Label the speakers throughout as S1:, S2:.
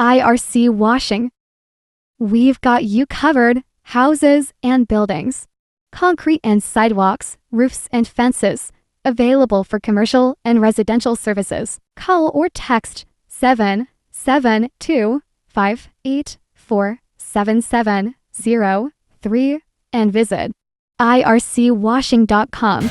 S1: IRC Washing. We've got you covered. Houses and buildings, concrete and sidewalks, roofs and fences. Available for commercial and residential services. Call or text 772-584-7703 and visit ircwashing.com.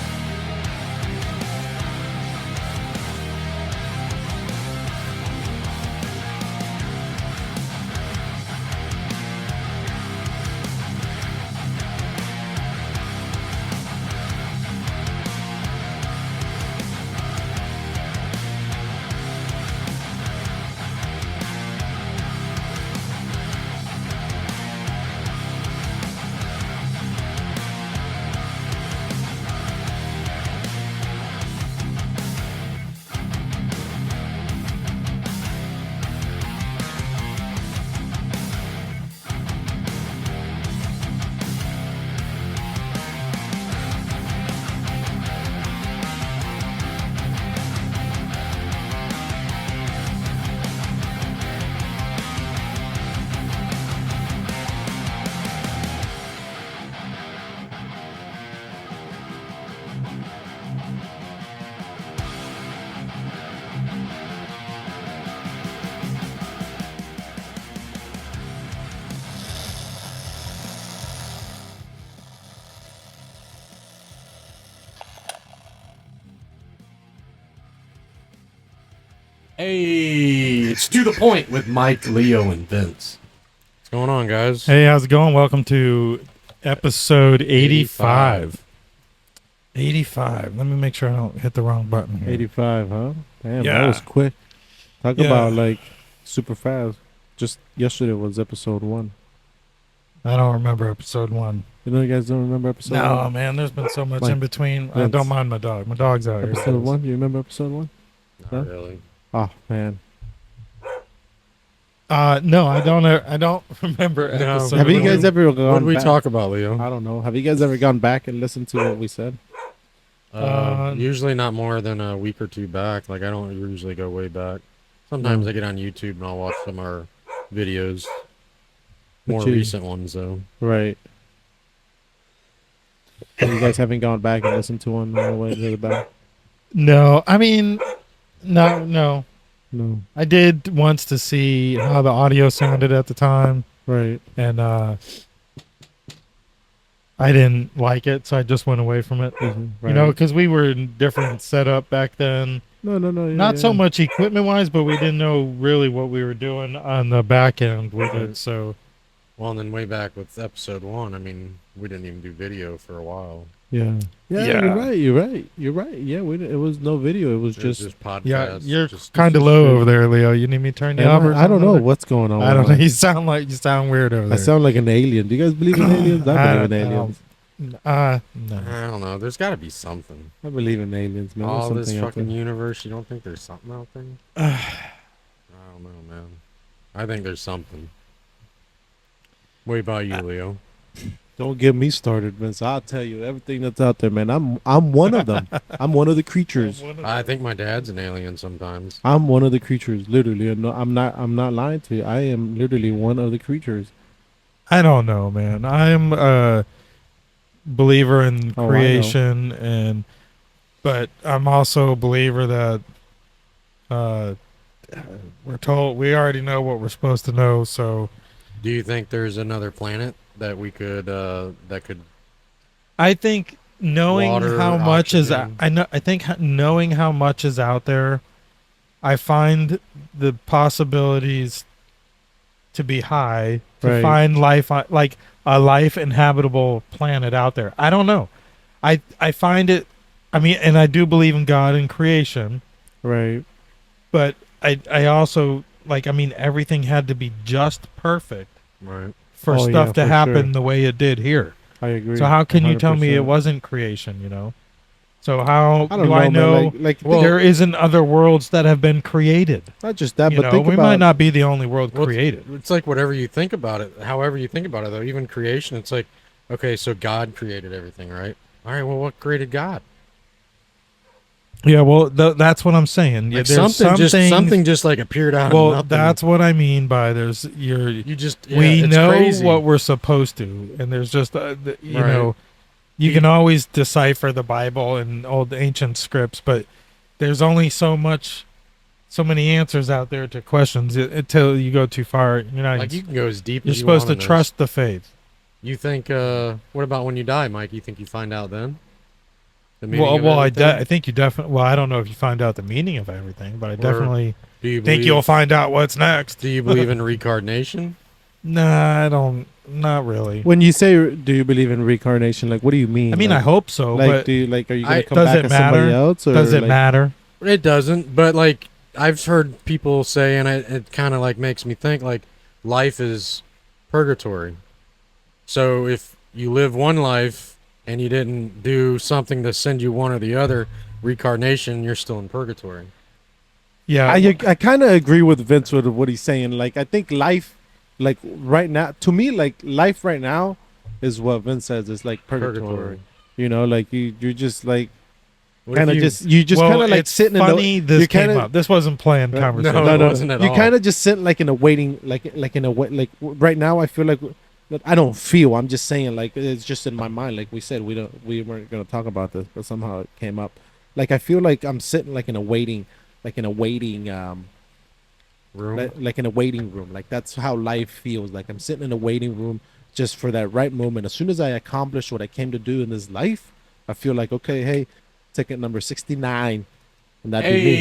S2: Hey, it's To The Point with Mike, Leo, and Vince. What's going on, guys?
S3: Hey, how's it going? Welcome to episode 85. 85. Let me make sure I don't hit the wrong button here.
S4: 85, huh? Damn,
S3: Yeah.
S4: that was quick. Talk
S3: Yeah.
S4: about, like, super fast. Just yesterday was episode 1.
S3: I don't remember episode 1.
S4: You know, you guys don't remember episode 1?
S3: No, man, there's been so much
S4: Like,
S3: in between. I
S4: Vince.
S3: don't mind my dog. My dog's out here.
S4: Episode 1? You remember episode 1?
S2: Not really.
S4: Oh, man.
S3: No, I don't remember
S2: No.
S3: episode
S4: Have you
S3: 1.
S4: guys ever gone
S2: What did we
S4: back?
S2: talk about, Leo?
S4: I don't know. Have you guys ever gone back and listened to what we said?
S2: Usually not more than a week or two back. Like, I don't usually go way back. Sometimes I get on YouTube and I'll watch some of our videos.
S4: But
S2: More
S4: you-
S2: recent ones, though.
S4: Right. And you guys haven't gone back and listened to one on the way to the back?
S3: No, I mean, no.
S4: No.
S3: I did once to see how the audio sounded at the time,
S4: Right.
S3: and I didn't like it, so I just went away from it.
S4: Right.
S3: You know, because we were in different setup back then.
S4: No. Yeah,
S3: Not so
S4: yeah.
S3: much equipment wise, but we didn't know really what we were doing on the back end with
S2: Right.
S3: it. So
S2: Well, and then way back with episode 1, I mean, we didn't even do video for a while.
S4: Yeah. Yeah,
S3: Yeah.
S4: you're right. Yeah, it was no video. It was
S2: It was
S4: just
S2: podcasts.
S3: yeah, you're
S2: just-
S3: kind of low over there, Leo. You need me to turn you up? or
S4: I don't know
S3: something?
S4: what's going on.
S3: I don't know.
S4: with
S3: You sound weird over
S4: I
S3: there.
S4: sound like an alien. Do you guys believe in aliens? I believe in aliens.
S3: No.
S2: I don't know. There's got to be something.
S4: I believe in aliens, man. There's
S2: All this
S4: something out
S2: fucking
S4: there.
S2: universe, you don't think there's something out there? I don't know, man. I think there's something. What about you, Leo?
S4: Don't get me started, Vince. I'll tell you everything that's out there, man. I'm one of them. I'm one of the creatures.
S2: I think my dad's an alien sometimes.
S4: I'm one of the creatures, literally. No, I'm not lying to you. I am literally one of the creatures.
S3: I don't know, man. I'm a believer in
S4: Oh, I know.
S3: creation, but I'm also a believer that we're told we already know what we're supposed to know. So
S2: Do you think there's another planet that we could that could
S3: I think knowing
S2: Water,
S3: how much
S2: oxygen.
S3: knowing how much is out there, I find the possibilities to be high to
S4: Right.
S3: find life like a life inhabitable planet out there. I don't know. I find it. I mean, and I do believe in God and creation,
S4: Right.
S3: but I also like. I mean, everything had to be just perfect
S2: right?
S3: for
S4: Oh,
S3: stuff
S4: yeah,
S3: to
S4: for
S3: happen
S4: sure.
S3: the way it did here.
S4: I agree.
S3: So how can you tell me it
S4: 100%.
S3: wasn't creation? You know. So how
S4: I don't
S3: do I know
S4: know, man. Like
S3: there isn't other worlds that have been created?
S4: not just that,
S3: You
S4: but
S3: know,
S4: think
S3: we
S4: about
S3: might not be the only world
S2: Well,
S3: created.
S2: It's like whatever you think about it, however you think about it, though. Even creation, it's like, okay, so God created everything, right? All right, well, what created God?
S3: Yeah, well, that's what I'm saying. Yeah,
S2: Like
S3: there's
S2: something just like appeared out of
S3: Well,
S2: nothing.
S3: that's what I mean by
S2: You just
S3: we
S2: it's
S3: know
S2: crazy.
S3: what we're supposed to, and there's just you
S2: Right.
S3: know, you can always decipher the Bible and old ancient scripts, but there's only so many answers out there to questions until you go too far. You know,
S2: Like you can go as deep
S3: you're
S2: as you
S3: supposed to
S2: want in this.
S3: trust the faith.
S2: You think? What about when you die, Mike? You think you find out then? The meaning
S3: Well,
S2: of
S3: I
S2: everything?
S3: think you definitely. Well, I don't know if you find out the meaning of everything, but I definitely
S2: Do you
S3: think you'll find out what's next.
S2: Do you believe in reincarnation?
S3: Nah, I don't. Not really.
S4: When you say, do you believe in reincarnation? Like, what do you mean?
S3: I mean,
S4: like,
S3: I hope so,
S4: like,
S3: but
S4: do you, like, are you gonna come
S3: does
S4: back
S3: it
S4: as somebody
S3: matter?
S4: else? Or
S3: does it
S4: like,
S3: matter?
S2: It doesn't. But like I've heard people say, and it kind of like makes me think like life is purgatory. So if you live one life and you didn't do something to send you one or the other, reincarnation, you're still in purgatory.
S3: Yeah,
S4: I kind of agree with Vince with what he's saying. Like, I think life, like right now, to me, like life right now is what Vince says is like purgatory. You know, like you're just like
S2: What if
S4: kind of
S2: you-
S4: just you just
S3: well,
S4: kind of like
S3: it's
S4: sitting
S3: funny
S4: in the.
S3: this
S4: you
S3: came
S4: kinda-
S3: up. This wasn't planned
S2: No,
S3: conversation.
S2: it wasn't at
S4: You
S2: all.
S4: kind of just sit like in a waiting, like in a way, like right now. I feel like I don't feel. I'm just saying, like it's just in my mind. Like we said, we weren't gonna talk about this, but somehow it came up. Like I feel like I'm sitting like in a waiting,
S2: room.
S4: like in a waiting room. Like that's how life feels. Like I'm sitting in a waiting room just for that right moment. As soon as I accomplish what I came to do in this life, I feel like, okay, hey, ticket number 69. And that'd be me.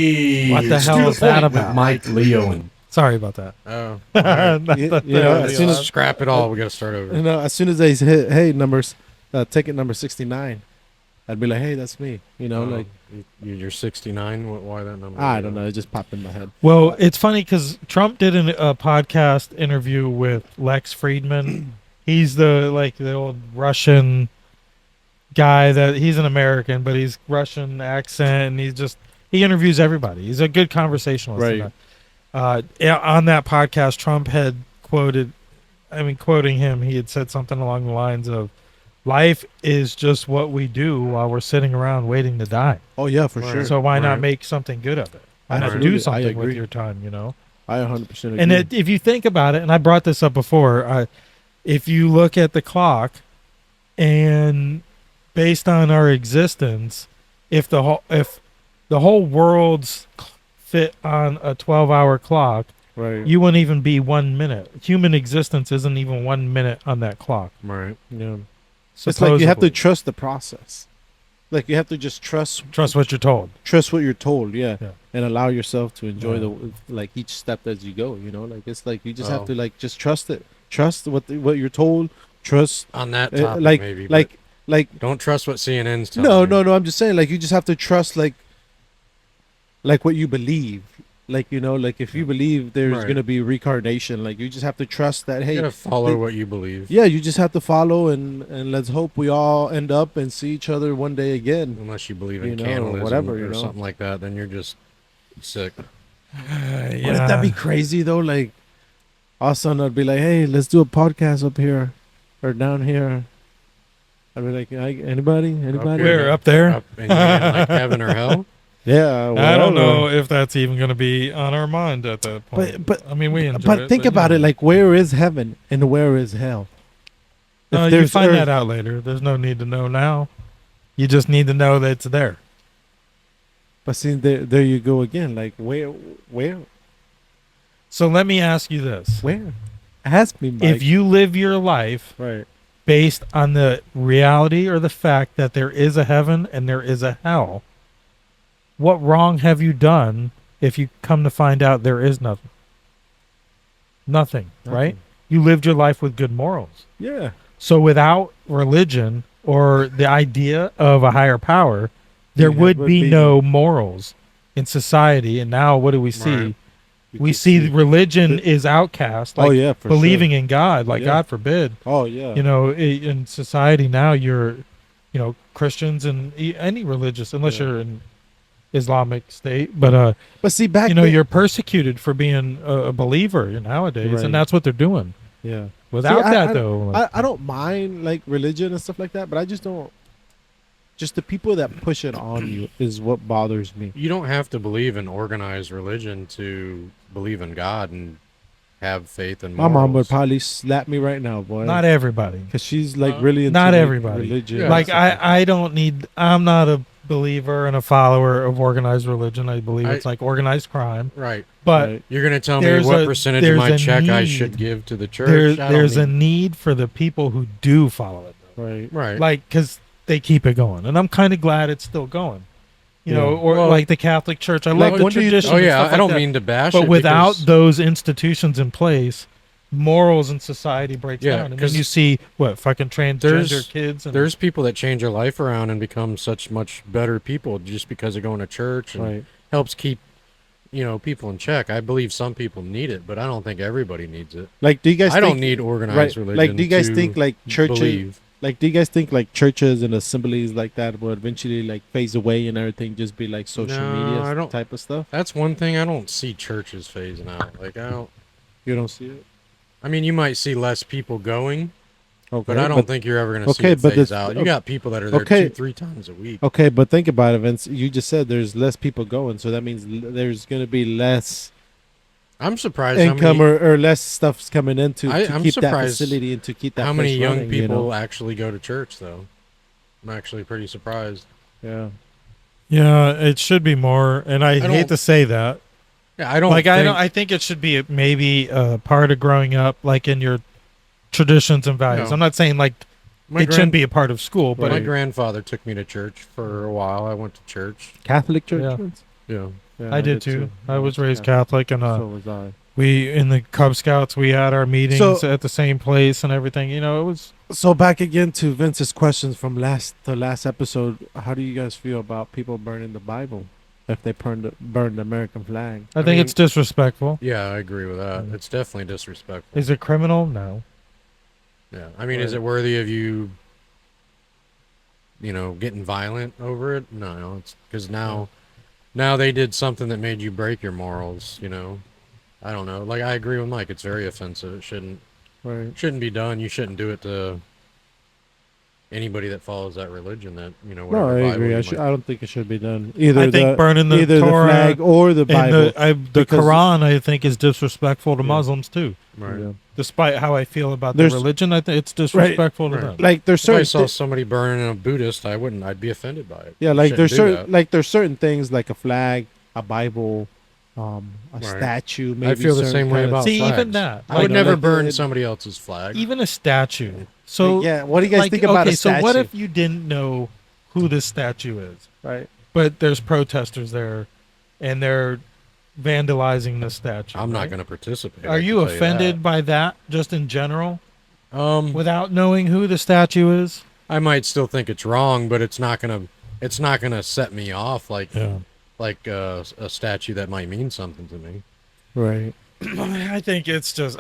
S2: Hey,
S3: What the
S2: it's
S3: hell
S2: to
S3: is that
S2: point with
S3: about?
S2: Mike Leo and
S3: Sorry about that.
S2: oh,
S4: You know, as soon as
S2: scrap it all, we got to start over.
S4: you know, as soon as they hit, hey, ticket number 69, I'd be like, hey, that's me. You know, like
S2: you're 69. Why that number?
S4: I don't know, it just popped in my head.
S3: Well, it's funny because Trump did a podcast interview with Lex Friedman. He's the old Russian guy that he's an American, but he's Russian accent, and he interviews everybody. He's a good conversationalist.
S4: Right.
S3: On that podcast, Trump had quoting him, he had said something along the lines of, "Life is just what we do while we're sitting around waiting to die.
S4: Oh yeah, for
S2: Right.
S4: sure.
S3: So why not
S2: Right.
S3: make something good of it? Why not
S4: Absolutely,
S3: do
S4: I
S3: something with
S4: agree.
S3: your time? You know."
S4: I 100% agree.
S3: And if you think about it, and I brought this up before, if you look at the clock, and based on our existence, if the whole world's fit on a 12-hour clock,
S4: right.
S3: you wouldn't even be 1 minute. Human existence isn't even 1 minute on that clock.
S2: Right.
S4: Yeah. It's like you have to
S3: supposedly.
S4: trust the process. Like you have to just trust
S3: Trust what you're told.
S4: what you're told, yeah.
S3: Yeah.
S4: And allow yourself to enjoy
S3: Yeah.
S4: like each step as you go, you know? Like it's like you just
S2: Oh.
S4: have to like just trust it. Trust what you're told. Trust
S2: On that
S4: uh,
S2: topic,
S4: like
S2: maybe.
S4: like
S2: but
S4: like
S2: don't trust what CNN's telling
S4: no,
S2: you.
S4: no, no, I'm just saying like you just have to trust like what you believe. Like, you know, like if you believe there's
S2: Right.
S4: going to be reincarnation, like you just have to trust that,
S2: You
S4: hey,
S2: gotta follow
S4: the-
S2: what you believe.
S4: yeah, you just have to follow and let's hope we all end up and see each other one day again.
S2: Unless you believe in
S4: You know, or
S2: cannibalism
S4: whatever,
S2: or
S4: you know.
S2: something like that, then you're just sick.
S4: Wouldn't that be crazy though? Like, all of a sudden I'd be like, hey, let's do a podcast up here or down here. I'd be like, anybody?
S2: Okay.
S3: We're up there.
S2: Up in like heaven or hell.
S4: Yeah,
S3: I don't
S4: whatever.
S3: know if that's even going to be on our mind at that point.
S4: But
S3: I mean, we enjoy
S4: But
S3: it.
S4: think about
S3: you
S4: it,
S3: know.
S4: like, where is heaven and where is hell? If
S3: You
S4: there's
S3: find
S4: earth-
S3: that out later. There's no need to know now. You just need to know that it's there.
S4: But see, there you go again. Like, where?
S3: So let me ask you this.
S4: Ask me, Mike.
S3: If you live your life
S4: right.
S3: based on the reality or the fact that there is a heaven and there is a hell, what wrong have you done if you come to find out there is nothing? Nothing, right? You lived your life with good morals.
S4: Yeah.
S3: So without religion or the idea of a higher power, there
S4: Yeah,
S3: would be no morals in society. And now what do we see?
S2: Right.
S3: We see religion is outcast, like
S4: oh yeah, for
S3: believing
S4: sure.
S3: in God, like
S4: Yeah.
S3: God forbid.
S4: Oh yeah.
S3: You know, in society now, you're, Christians and any religious, unless
S4: Yeah.
S3: you're in Islamic State, but
S4: But see, back
S3: then,
S4: then,
S3: you're persecuted for being a believer nowadays,
S4: Right.
S3: and that's what they're doing.
S4: yeah.
S3: Without
S4: See,
S3: that, though, like,
S4: I don't mind like religion and stuff like that, but I just don't just the people that push it on you is what bothers me.
S2: You don't have to believe in organized religion to believe in God and have faith and
S4: My
S2: morals.
S4: mom would probably slap me right now, boy.
S3: Not everybody.
S4: Because she's like really into
S3: Not
S4: like,
S3: everybody.
S4: religion.
S2: Yeah.
S4: and
S3: Like
S4: stuff that.
S3: I don't need. I'm not a believer and a follower of organized religion. I believe
S2: I-
S3: it's like organized crime.
S2: Right.
S3: But
S4: Right.
S2: You're going to tell me
S3: There's
S2: what
S3: a-
S2: percentage of
S3: there's
S2: my
S3: a
S2: check I
S3: need.
S2: should give to the church?
S3: there's a need for the people who do follow it. Though.
S4: Right.
S2: Right.
S3: Like, because they keep it going, and I'm kind of glad it's still going. You know,
S4: Yeah.
S3: or
S2: Well,
S3: like the Catholic Church. I
S4: like,
S3: love the
S4: when do you-
S3: tradition.
S2: Oh
S3: and
S2: yeah,
S3: stuff
S2: I
S3: like
S2: don't
S3: that.
S2: mean to bash
S3: But
S2: it.
S3: without
S2: because-
S3: those institutions in place, morals in society breaks
S2: Yeah,
S3: down. And then
S2: 'cause
S3: you see what fucking transgender
S2: there's-
S3: kids. And
S2: there's people that change their life around and become such much better people just because of going to church and
S4: Right.
S2: helps keep people in check. I believe some people need it, but I don't think everybody needs it.
S4: Like, do you guys
S2: I
S4: think,
S2: don't need organized
S4: right,
S2: religion.
S4: like, do you guys
S2: to
S4: think like churches,
S2: believe.
S4: like, do you guys think like churches and assemblies like that will eventually like phase away and everything just be like social
S2: No,
S4: media
S2: I don't-
S4: type of stuff?
S2: That's one thing I don't see churches phasing out. Like I don't.
S4: You don't see it?
S2: I mean, you might see less people going,
S4: Okay.
S2: but I don't think you're ever going to see
S4: okay,
S2: it
S4: but
S2: phase
S4: the-
S2: out. You got people that are there
S4: okay.
S2: 2-3 times a week.
S4: Okay, but think about it, Vince. You just said there's less people going, so that means there's going to be less
S2: I'm surprised
S4: income
S2: how many,
S4: or less stuff's coming in to
S2: I'm
S4: keep that
S2: surprised
S4: facility and to keep that
S2: how many
S4: place
S2: young
S4: running,
S2: people actually go to church, though. I'm actually pretty surprised.
S4: Yeah.
S3: yeah, it should be more. And I
S2: don't-
S3: hate to say that.
S2: Yeah, I don't
S3: Like
S2: think,
S3: I think it should be maybe a part of growing up, like in your traditions and values.
S2: No.
S3: I'm not saying like
S2: my,
S3: it shouldn't be a part of school, but
S2: my
S4: Right.
S2: grandfather took me to church for a while. I went to church.
S4: Catholic church.
S3: Yeah.
S4: Vince?
S2: Yeah.
S4: Yeah,
S3: I did too. I was raised Catholic, and
S4: So was I.
S3: we in the Cub Scouts we had our meetings
S4: So-
S3: at the same place and everything. You know, it was
S4: So back again to Vince's questions from the last episode. How do you guys feel about people burning the Bible if they burn the American flag?
S3: I think
S2: mean-
S3: it's disrespectful.
S2: Yeah, I agree with that.
S3: Mm.
S2: It's definitely disrespectful.
S3: Is it criminal? No.
S2: Yeah. I mean, is
S4: Right.
S2: it worthy of you, getting violent over it? No, it's because now they did something that made you break your morals, I don't know. Like, I agree with Mike. It's very offensive. It
S4: Right.
S2: shouldn't be done. You shouldn't do it to anybody that follows that religion that,
S4: No,
S2: whatever
S4: I
S2: Bible
S4: agree.
S2: you
S4: I
S2: might-
S4: don't think it should be done. Either
S3: I think burning the
S4: either
S3: Torah
S4: the flag or the
S3: and
S4: Bible.
S3: the
S4: because-
S3: Quran, I think, is disrespectful to
S4: Yeah.
S3: Muslims too.
S2: Right.
S4: Yeah.
S3: Despite how I feel about
S4: There's-
S3: the religion, I think it's disrespectful to
S2: Right.
S3: them.
S4: Like there's
S2: If I
S4: certain
S2: saw
S4: thi-
S2: somebody burning a Buddhist, I'd be offended by it.
S4: yeah,
S2: You
S4: like
S2: shouldn't
S4: there's
S2: do
S4: certain
S2: that.
S4: like there's certain things like a flag, a Bible, a
S2: Right.
S4: statue. Maybe
S2: I feel the
S4: certain
S2: same way
S4: kind of-
S2: about
S3: See,
S2: flags.
S3: even that,
S2: I would
S4: know,
S2: never
S4: like,
S2: burn
S4: it-
S2: somebody else's flag.
S3: even a statue. So
S4: Like, yeah, what do you guys
S3: like,
S4: think about
S3: okay,
S4: a statue?
S3: so what if you didn't know who this statue is,
S4: right?
S3: but there's protesters there, and they're vandalizing the statue?
S2: I'm not
S3: right?
S2: going to participate. I
S3: Are
S2: can
S3: you
S2: tell
S3: offended by that, just in general,
S2: that.
S3: without knowing who the statue is?
S2: I might still think it's wrong, but it's not gonna set me off like a statue that might mean something to me.
S4: Right.
S3: I think it's just,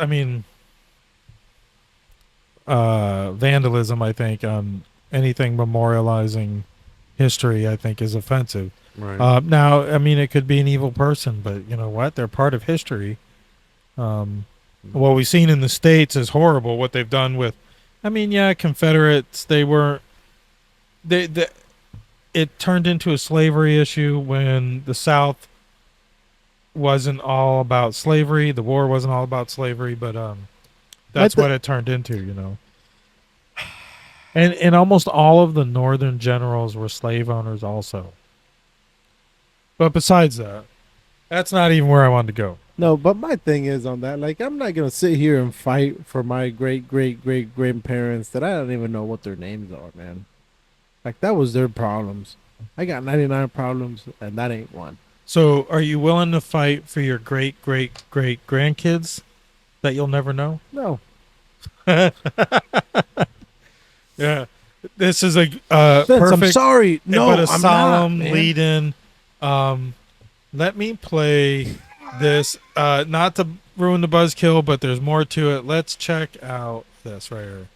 S3: vandalism, I think, on anything memorializing history, I think, is offensive.
S2: Right.
S3: Now, it could be an evil person, but you know what? They're part of history. What we've seen in the States is horrible, what they've done with, Confederates, it turned into a slavery issue when the South wasn't all about slavery. The war wasn't all about slavery, but that's what it turned into, And almost all of the northern generals were slave owners also. But besides that, that's not even where I wanted to go.
S4: No, but my thing is on that, like, I'm not gonna sit here and fight for my great grandparents that I don't even know what their names are, man. Like, that was their problems. I got 99 problems, and that ain't one.
S3: So are you willing to fight for your great grandkids that you'll never know?
S4: No.
S3: Yeah. This is a
S4: Vince, I'm
S3: perfect,
S4: sorry. No,
S3: but a
S4: I'm
S3: solemn
S4: not, man.
S3: lead-in. Let me play this. Not to ruin the buzzkill, but there's more to it. Let's check out this right here.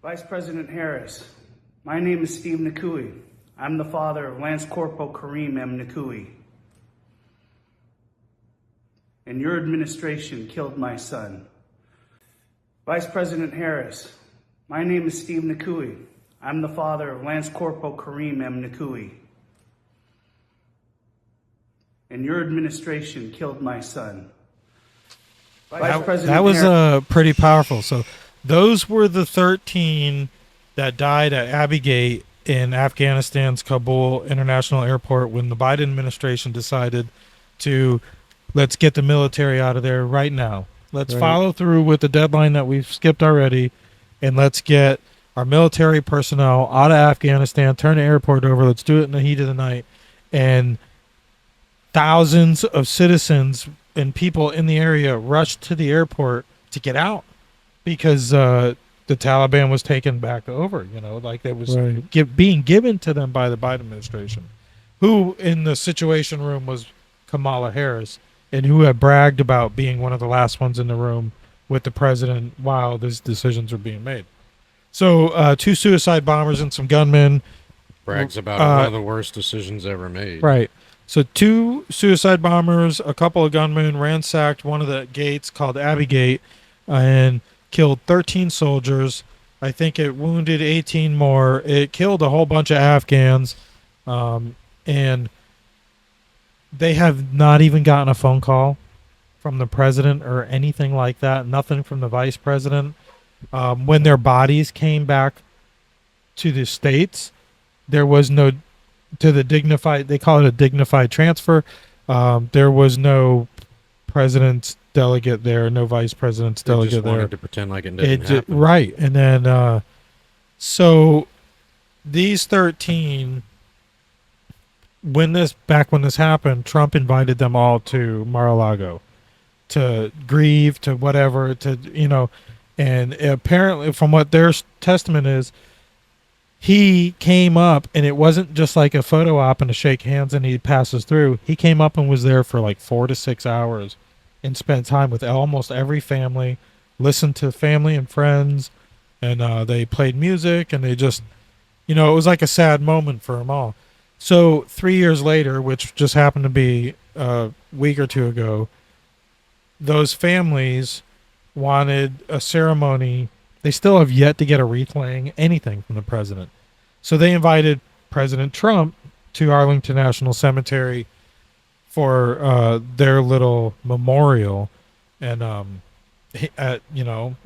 S5: Vice President Harris, my name is Steve Nakui. I'm the father of Lance Corporal Kareem M. Nakui. And your administration killed my son. Vice President Harris, my name is Steve Nakui. I'm the father of Lance Corporal Kareem M. Nakui. And your administration killed my son.
S3: That was pretty powerful. So those were the 13 that died at Abbey Gate in Afghanistan's Kabul International Airport when the Biden administration decided to let's get the military out of there right now. Let's follow through with the deadline that we've skipped already, and let's get our military personnel out of Afghanistan, turn the airport over. Let's do it in the heat of the night. And thousands of citizens and people in the area rushed to the airport to get out because the Taliban was taken back over, like it was being given to them by the Biden administration, who in the Situation Room was Kamala Harris, and who had bragged about being one of the last ones in the room with the president while these decisions were being made. So 2 suicide bombers and some gunmen.
S2: Brags about one of the worst decisions ever made.
S3: Right. So 2 suicide bombers, a couple of gunmen ransacked one of the gates called Abbey Gate and killed 13 soldiers. I think it wounded 18 more. It killed a whole bunch of Afghans. And they have not even gotten a phone call from the president or anything like that. Nothing from the vice president. When their bodies came back to the States, there was no... to the dignified, they call it a dignified transfer. There was no president's delegate there, no vice president's delegate there.
S2: Wanted to pretend like it didn't happen.
S3: Right. And then, so these 13, when this happened, Trump invited them all to Mar-a-Lago to grieve, to whatever, and apparently from what their testament is, he came up, and it wasn't just like a photo op and a shake hands and he passes through. He came up and was there for like 4 to 6 hours and spent time with almost every family, listened to family and friends, and they played music, and they just, it was like a sad moment for them all. So 3 years later, which just happened to be a week or two ago, those families wanted a ceremony. They still have yet to get a wreath laying, anything from the president. So they invited President Trump to Arlington National Cemetery for their little memorial. And, it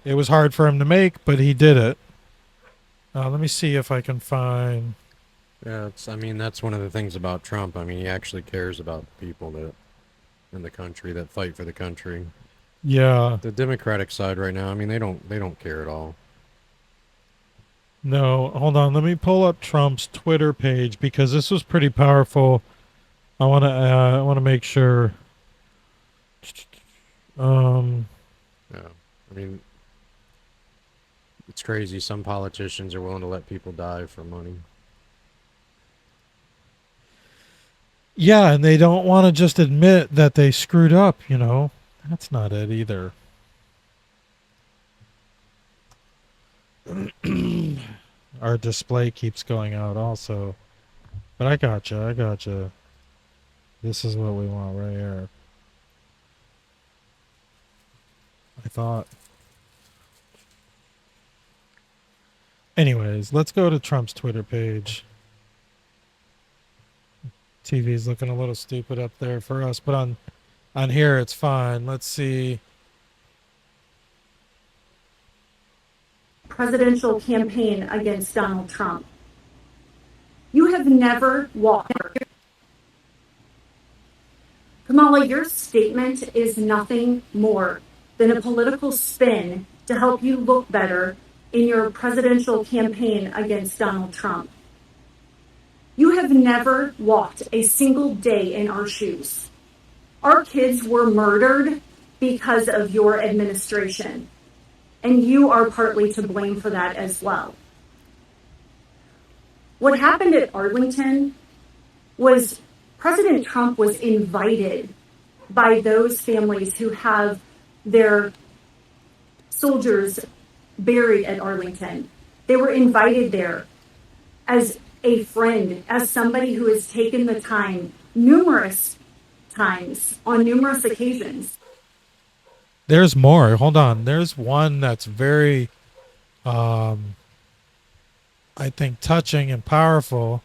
S3: was hard for him to make, but he did it. Let me see if I can find...
S2: Yeah, that's one of the things about Trump. He actually cares about the people that in the country that fight for the country.
S3: Yeah.
S2: The Democratic side right now, they don't care at all.
S3: No, hold on. Let me pull up Trump's Twitter page because this was pretty powerful. I want to make sure.
S2: Yeah. It's crazy. Some politicians are willing to let people die for money.
S3: Yeah, and they don't want to just admit that they screwed up, That's not it either. Our display keeps going out also. But I gotcha. This is what we want right here. I thought. Anyways, let's go to Trump's Twitter page. TV's looking a little stupid up there for us, but on here it's fine. Let's see.
S6: Presidential campaign against Donald Trump. You have never walked. Kamala, your statement is nothing more than a political spin to help you look better in your presidential campaign against Donald Trump. You have never walked a single day in our shoes. Our kids were murdered because of your administration, and you are partly to blame for that as well. What happened at Arlington was President Trump was invited by those families who have their soldiers buried at Arlington. They were invited there as a friend, as somebody who has taken the time numerous times on numerous occasions.
S3: There's more. Hold on. There's one that's very, I think, touching and powerful.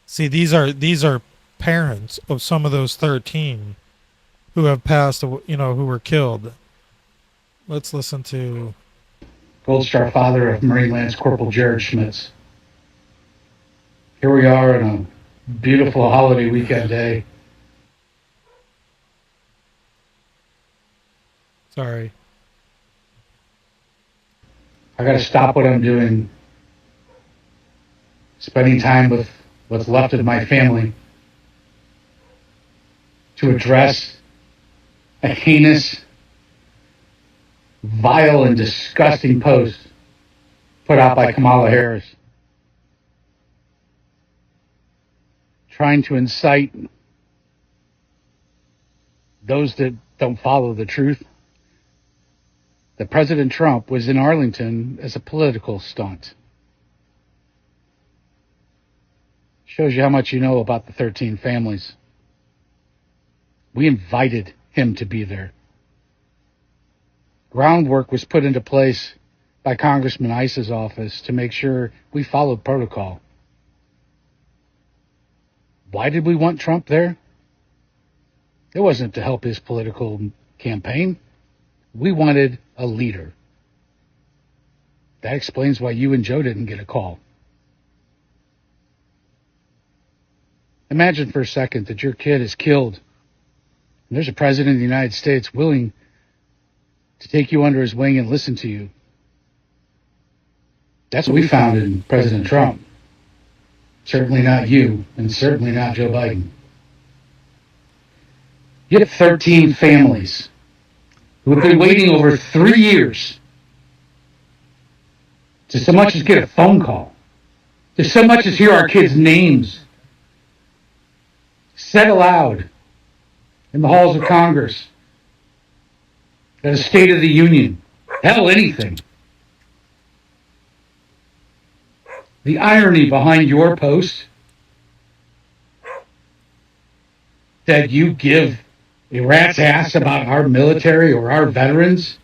S3: See, these are parents of some of those 13 who have passed, who were killed. Let's listen to
S7: Gold Star father of Marine Lance Corporal Jared Schmitz. Here we are on a beautiful holiday weekend day.
S3: Sorry.
S7: I gotta stop what I'm doing, spending time with what's left of my family, to address a heinous, vile, and disgusting post put out by Kamala Harris, trying to incite those that don't follow the truth that President Trump was in Arlington as a political stunt. Shows you how much you know about the 13 families. We invited him to be there. Groundwork was put into place by Congressman Ice's office to make sure we followed protocol. Why did we want Trump there? It wasn't to help his political campaign. We wanted a leader. That explains why you and Joe didn't get a call. Imagine for a second that your kid is killed, and there's a president of the United States willing to take you under his wing and listen to you. That's what we found in President Trump. Certainly not you, and certainly not Joe Biden. You have 13 families who have been waiting over 3 years to so much as get a phone call, to so much as hear our kids' names said aloud in the halls of Congress, at a State of the Union, hell, anything. The irony behind your post that you give a rat's ass about our military or our veterans,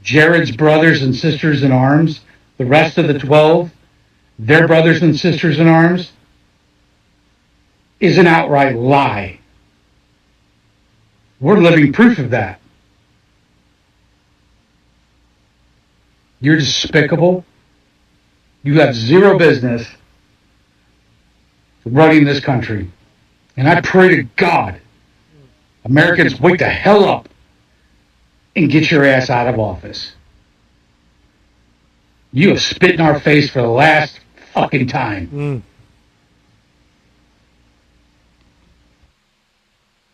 S7: Jared's brothers and sisters in arms, the rest of the 12, their brothers and sisters in arms, is an outright lie. We're living proof of that. You're despicable. You have zero business running this country. And I pray to God, Americans wake the hell up and get your ass out of office. You have spit in our face for the last fucking time.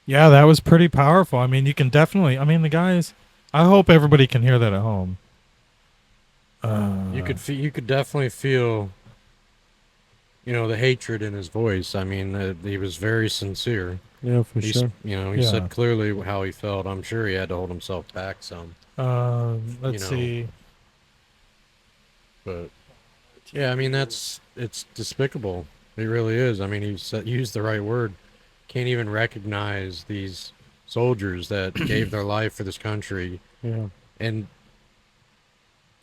S3: Yeah, that was pretty powerful. I mean, you can definitely, the guys, I hope everybody can hear that at home.
S2: You could definitely feel, the hatred in his voice. I mean, he was very sincere.
S4: Yeah, for sure.
S2: He said clearly how he felt. I'm sure he had to hold himself back some.
S3: Let's see.
S2: But yeah, I mean, it's despicable. It really is. I mean, he used the right word. Can't even recognize these soldiers that gave their life for this country.
S4: Yeah.
S2: And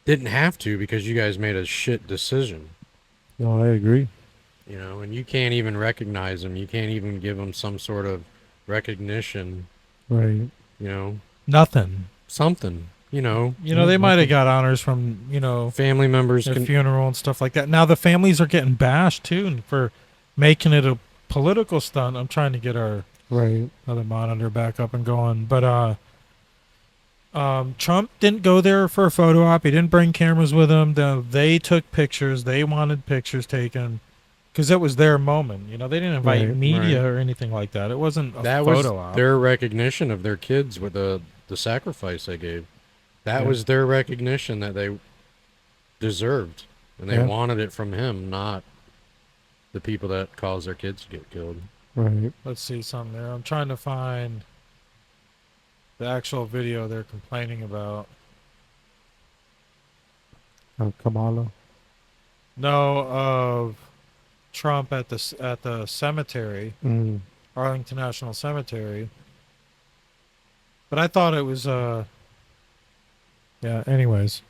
S2: didn't have to because you guys made a shit decision.
S4: No, I agree.
S2: And you can't even recognize them. You can't even give them some sort of recognition.
S4: Right.
S3: Nothing.
S2: Something.
S3: They might have got honors from,
S2: family members,
S3: their funeral and stuff like that. Now the families are getting bashed too for making it a political stunt. I'm trying to get our other monitor back up and going, but Trump didn't go there for a photo op. He didn't bring cameras with him. They took pictures. They wanted pictures taken because it was their moment. They didn't invite media or anything like that. It wasn't a photo op.
S2: Their recognition of their kids with the sacrifice they gave. That was their recognition that they deserved, and they wanted it from him, not the people that caused their kids to get killed.
S4: Right.
S3: Let's see something there. I'm trying to find the actual video they're complaining about.
S4: Kamala.
S3: No, of Trump at the cemetery, Arlington National Cemetery. But I thought it was yeah, anyways.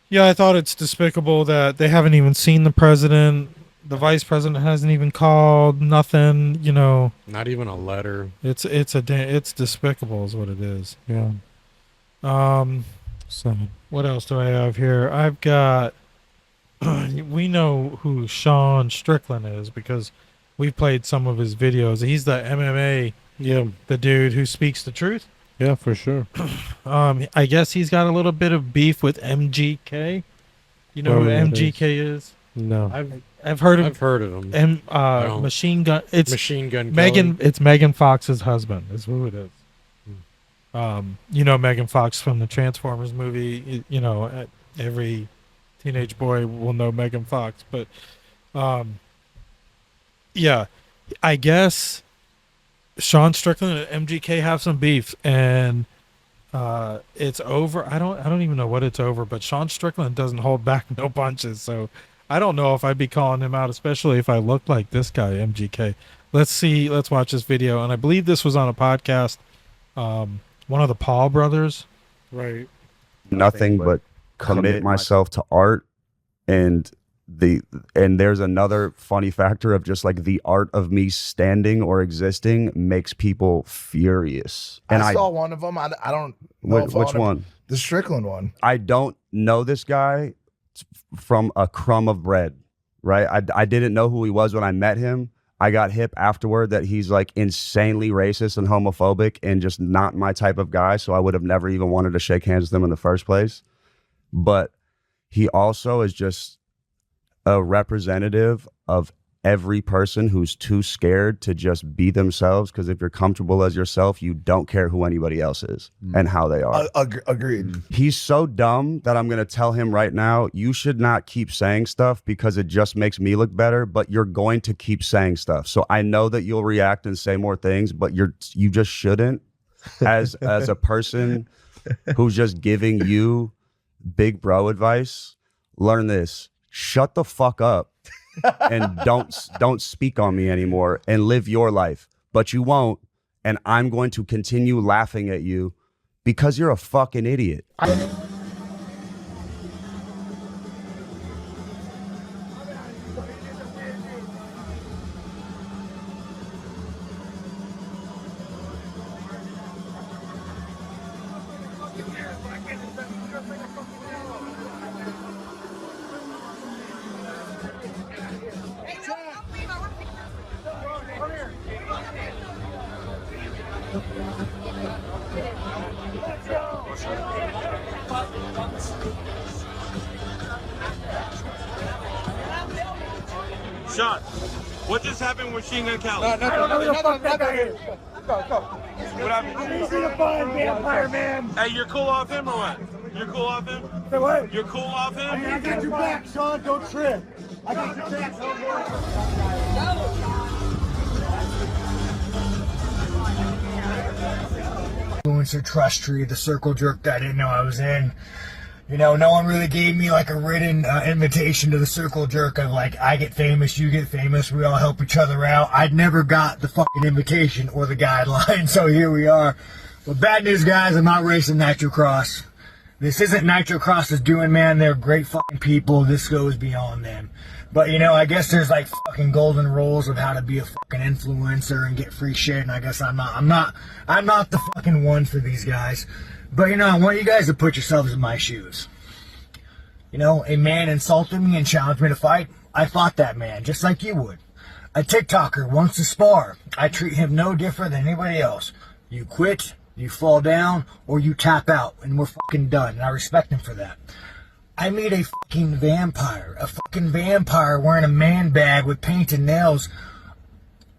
S3: Yeah, I thought it's despicable that they haven't even seen the president. The vice president hasn't even called, nothing, you know.
S2: Not even a letter.
S3: It's despicable is what it is.
S4: Yeah.
S3: So what else do I have here? I've got we know who Sean Strickland is because we've played some of his videos. He's the MMA, the dude who speaks the truth.
S4: Yeah, for sure.
S3: I guess he's got a little bit of beef with MGK. You know who MGK is?
S4: No.
S3: I've heard of
S2: him.
S3: Machine Gun. It's
S2: Machine Gun
S3: Megan. It's Megan Fox's husband. Is who it is. You know Megan Fox from the Transformers movie. You know, every teenage boy will know Megan Fox. But yeah, I guess Sean Strickland and MGK have some beef, and it's over. I don't even know what it's over. But Sean Strickland doesn't hold back no punches. So I don't know if I'd be calling him out, especially if I looked like this guy MGK. Let's watch this video, and I believe this was on a podcast. One of the Paul brothers.
S4: Right.
S8: Nothing but commit myself to art, and there's another funny factor of just like the art of me standing or existing makes people furious. And
S9: I saw one of them. I don't know
S8: which one?
S9: The Strickland one.
S8: I don't know this guy from a crumb of bread, right? I didn't know who he was when I met him. I got hip afterward that he's like insanely racist and homophobic and just not my type of guy. So I would have never even wanted to shake hands with him in the first place. But he also is just a representative of every person who's too scared to just be themselves. Because if you're comfortable as yourself, you don't care who anybody else is and how they are.
S9: Agreed.
S8: He's so dumb that I'm going to tell him right now, you should not keep saying stuff because it just makes me look better, but you're going to keep saying stuff. So I know that you'll react and say more things, but you just shouldn't as a person who's just giving you big bro advice. Learn this. Shut the fuck up and don't speak on me anymore and live your life. But you won't, and I'm going to continue laughing at you because you're a fucking idiot.
S10: Sean, what just happened with Machine Gun Kelly?
S11: I don't know who the fuck that guy is. Go.
S10: What happened?
S11: I'm easy to find, vampire man.
S10: Hey, you're cool off him or what? You're cool off him?
S11: Say what?
S10: You're cool off him?
S11: I got your back, Sean. Don't trip. I got your back. Influencer trust tree, the circle jerk that I didn't know I was in. You know, no one really gave me like a written invitation to the circle jerk of like, I get famous, you get famous, we all help each other out. I'd never got the fucking invitation or the guideline, so here we are. But bad news, guys, I'm not racing Nitro Cross. This isn't Nitro Cross's doing, man. They're great fucking people. This goes beyond them. But, you know, I guess there's like fucking golden rules of how to be a fucking influencer and get free shit, and I guess I'm not the fucking one for these guys. But, you know, I want you guys to put yourselves in my shoes. You know, a man insulted me and challenged me to fight. I fought that man, just like you would. A TikToker wants to spar. I treat him no different than anybody else. You quit, you fall down, or you tap out, and we're fucking done. And I respect him for that. I meet a fucking vampire wearing a man bag with painted nails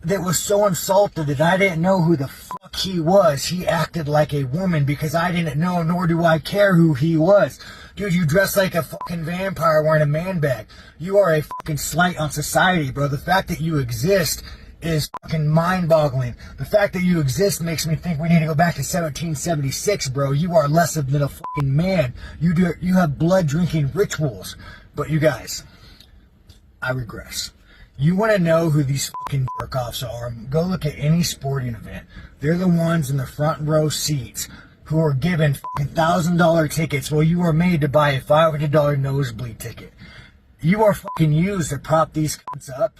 S11: that was so insulted that I didn't know who the fuck he was. He acted like a woman because I didn't know, nor do I care who he was. Dude, you dress like a fucking vampire wearing a man bag. You are a fucking slight on society, bro. The fact that you exist is fucking mind-boggling. The fact that you exist makes me think we need to go back to 1776, bro. You are less than a fucking man. You have blood-drinking rituals. But you guys, I regress. You want to know who these fucking jerk-offs are? Go look at any sporting event. They're the ones in the front row seats who are given fucking $1,000 tickets while you are made to buy a $500 nosebleed ticket. You are fucking used to prop these cunts up.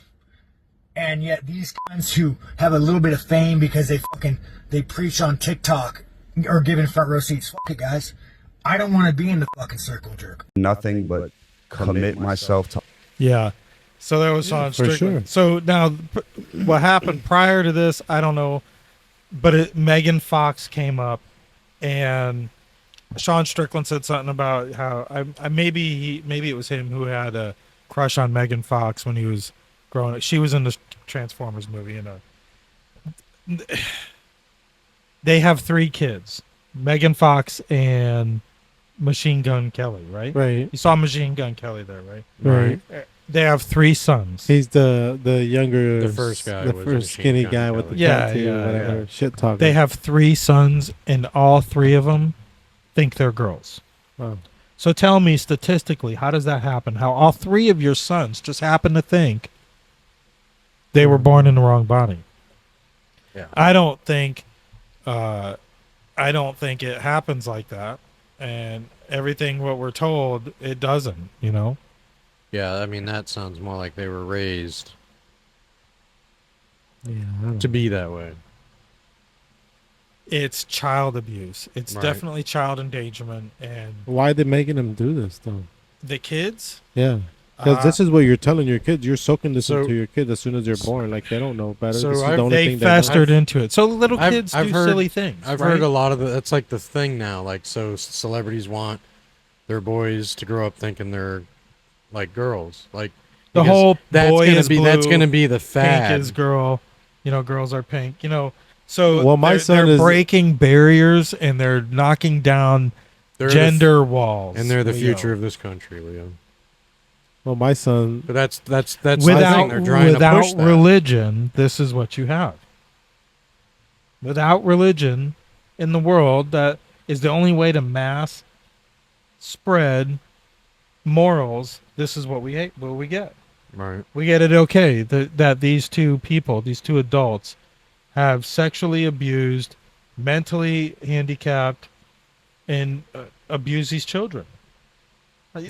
S11: And yet these cunts who have a little bit of fame because they preach on TikTok are given front row seats. Fuck it, guys. I don't want to be in the fucking circle jerk.
S8: Nothing but commit myself to.
S3: Yeah. So that was Sean
S4: for
S3: Strickland.
S4: sure.
S3: So now, what happened prior to this, I don't know, but Megan Fox came up, and Sean Strickland said something about how maybe it was him who had a crush on Megan Fox when he was growing up. She was in the Transformers movie, they have 3 kids, Megan Fox and Machine Gun Kelly, right?
S4: Right.
S3: You saw Machine Gun Kelly there, right?
S4: Right.
S3: They have 3 sons.
S4: He's the younger,
S2: The first guy
S4: the
S2: was
S4: first
S2: Machine
S4: skinny
S2: Gun
S4: guy with the
S2: Kelly.
S3: Yeah,
S4: tattoo,
S3: yeah,
S4: whatever,
S3: yeah.
S4: shit talking.
S3: They have 3 sons, and all 3 of them think they're girls.
S4: Wow.
S3: So tell me statistically, how does that happen? How all 3 of your sons just happen to think they were born in the wrong body?
S2: Yeah.
S3: I don't think it happens like that. And everything what we're told, it doesn't, you know?
S2: Yeah, I mean, that sounds more like they were raised
S4: Yeah, I don't
S2: to be that way.
S3: It's child abuse. It's
S2: Right.
S3: definitely child endangerment. And
S4: Why are they making him do this though?
S3: the kids,
S4: Yeah, because this is what you're telling your kids. You're soaking this
S2: So-
S4: into your kids as soon as they're born. Like they don't know better.
S2: So
S4: this is the
S2: I've-
S4: only
S3: they
S4: thing they know.
S3: festered into it. So little
S2: I've-
S3: kids
S2: I've
S3: do
S2: heard-
S3: silly things.
S2: I've
S3: right?
S2: heard a lot of that's like the thing now. Like, so celebrities want their boys to grow up thinking they're like girls. Like
S3: The
S2: because
S3: whole
S2: that's
S3: boy
S2: gonna
S3: is
S2: be that's
S3: blue,
S2: gonna be the fad.
S3: pink is girl. You know, girls are pink. You know, so
S4: Well, my son
S3: they're
S4: is-
S3: breaking barriers and they're knocking down
S2: They're
S3: gender walls.
S2: and they're the
S3: Leo.
S2: future of this country, Leo.
S4: Well, my son.
S2: But that's the thing.
S3: Without
S2: They're trying to push that.
S3: religion, this is what you have. Without religion in the world, that is the only way to mass spread morals. This is what we hate. What we get.
S2: Right.
S3: We get it okay that these 2 people, these 2 adults, have sexually abused, mentally handicapped, and abuse these children.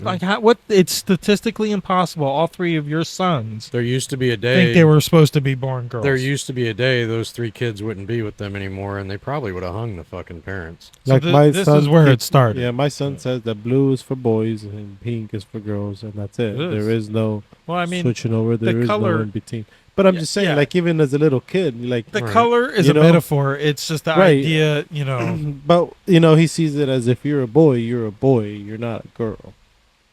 S3: Like what? It's statistically impossible. All 3 of your sons
S2: There used to be a day.
S3: think they were supposed to be born girls.
S2: There used to be a day those 3 kids wouldn't be with them anymore, and they probably would have hung the fucking parents.
S3: So
S4: Like my
S3: this
S4: son,
S3: is where it started.
S4: Yeah, my son says that blue is for boys and pink is for girls, and that's it.
S3: It is.
S4: There is no
S3: Well, I mean,
S4: switching over. There is
S3: color-
S4: no in between. But I'm
S3: Yeah,
S4: just saying,
S3: yeah.
S4: like even as a little kid, like
S3: the
S2: Right.
S3: color is
S4: You
S3: a
S4: know?
S3: metaphor. It's just the
S4: Right.
S3: idea, you know.
S4: but you know, he sees it as if you're a boy, you're a boy. You're not a girl.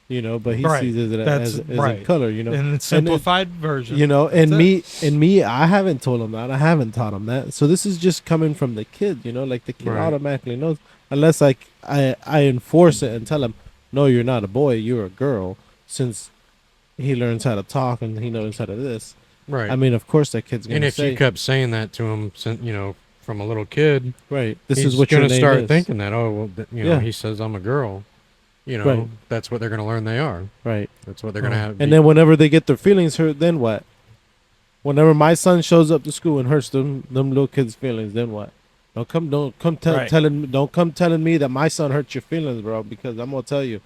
S4: You know, but he
S3: Right.
S4: sees it
S3: That's
S4: as
S3: right.
S4: in color. You know,
S3: in its simplified version.
S4: You know, and
S3: That's
S4: me, I haven't told him that. I haven't taught him that. So this is just coming from the kid. You know, like the kid
S2: Right.
S4: automatically knows, unless like I enforce it and tell him, no, you're not a boy, you're a girl. Since he learns how to talk and he knows how to this.
S2: Right.
S4: I mean, of course, that kid's gonna
S2: and if
S4: say,
S2: you kept saying that to him, from a little kid,
S4: right, this
S2: he's
S4: is what your
S2: gonna
S4: name
S2: start
S4: is.
S2: thinking that. Oh, well,
S4: Yeah.
S2: he says I'm a girl.
S4: Right.
S2: That's what they're gonna learn they are.
S4: Right.
S2: That's what they're gonna have.
S4: And then whenever they get their feelings hurt, then what? Whenever my son shows up to school and hurts them little kids' feelings, then what? Don't come
S3: Right.
S4: telling me that my son hurt your feelings, bro, because I'm gonna tell you.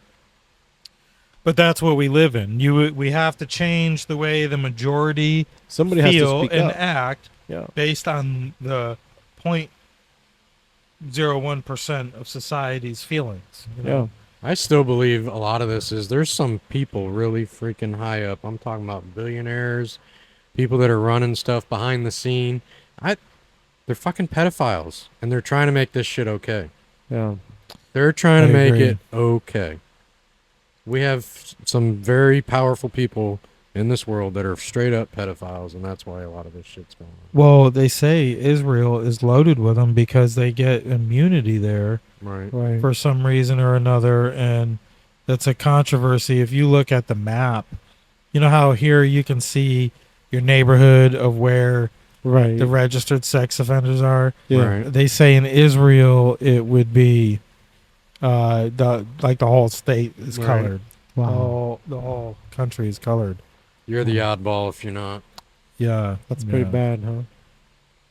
S3: But that's what we live in. We have to change the way the majority
S4: Somebody has to
S3: feel
S4: speak
S3: and
S4: up.
S3: act
S4: Yeah.
S3: based on the 0.01% of society's feelings. You know?
S4: Yeah.
S2: I still believe a lot of this is there's some people really freaking high up. I'm talking about billionaires, people that are running stuff behind the scene. They're fucking pedophiles, and they're trying to make this shit okay.
S4: Yeah.
S2: They're trying to
S3: I
S2: make
S3: agree.
S2: it okay. We have some very powerful people in this world that are straight up pedophiles, and that's why a lot of this shit's going on.
S3: Well, they say Israel is loaded with them because they get immunity there
S2: Right.
S4: Right.
S3: for some reason or another, and that's a controversy. If you look at the map, you know how here you can see your neighborhood of where
S4: Right.
S3: the registered sex offenders are.
S4: Yeah.
S2: Right.
S3: They say in Israel it would be the whole state is
S2: Right.
S3: colored.
S4: Wow.
S3: The whole country is colored.
S2: You're the oddball if you're not.
S3: Yeah,
S4: That's pretty bad, huh?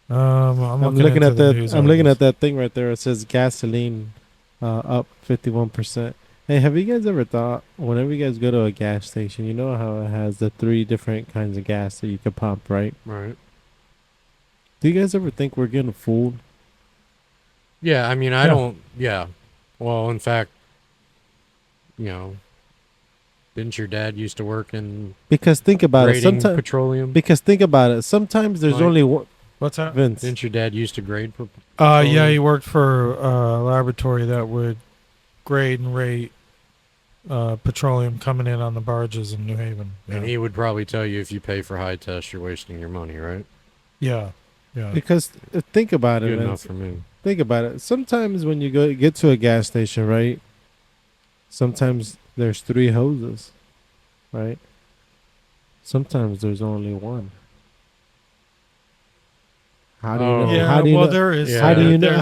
S3: I'm
S4: I'm
S3: looking
S4: looking
S3: into
S4: at
S3: the
S4: that.
S3: news
S4: I'm looking
S3: articles.
S4: at that thing right there. It says gasoline up 51%. Hey, have you guys ever thought whenever you guys go to a gas station, you know how it has the 3 different kinds of gas that you can pump, right?
S2: Right.
S4: Do you guys ever think we're getting fooled?
S2: Yeah, I mean, I
S3: Yeah.
S2: don't. Yeah. Well, in fact, didn't your dad used to work in
S4: Because think about it.
S2: grading
S4: Sometimes,
S2: petroleum?
S4: because think about it. Sometimes there's
S2: Mike.
S4: only one.
S3: What's that?
S4: Vince.
S2: Didn't your dad used to grade?
S3: Yeah, he worked for a laboratory that would grade and rate petroleum coming in on the barges in New Haven.
S2: And he would probably tell you if you pay for high test, you're wasting your money, right?
S3: Yeah.
S4: Because think about it,
S2: Good enough
S4: Vince.
S2: for me.
S4: Think about it. Sometimes when you get to a gas station, right? Sometimes there's 3 hoses, right? Sometimes there's only one. How do you know?
S3: Yeah,
S4: how do you
S3: well,
S4: know?
S3: there is.
S4: How do you know?
S3: there's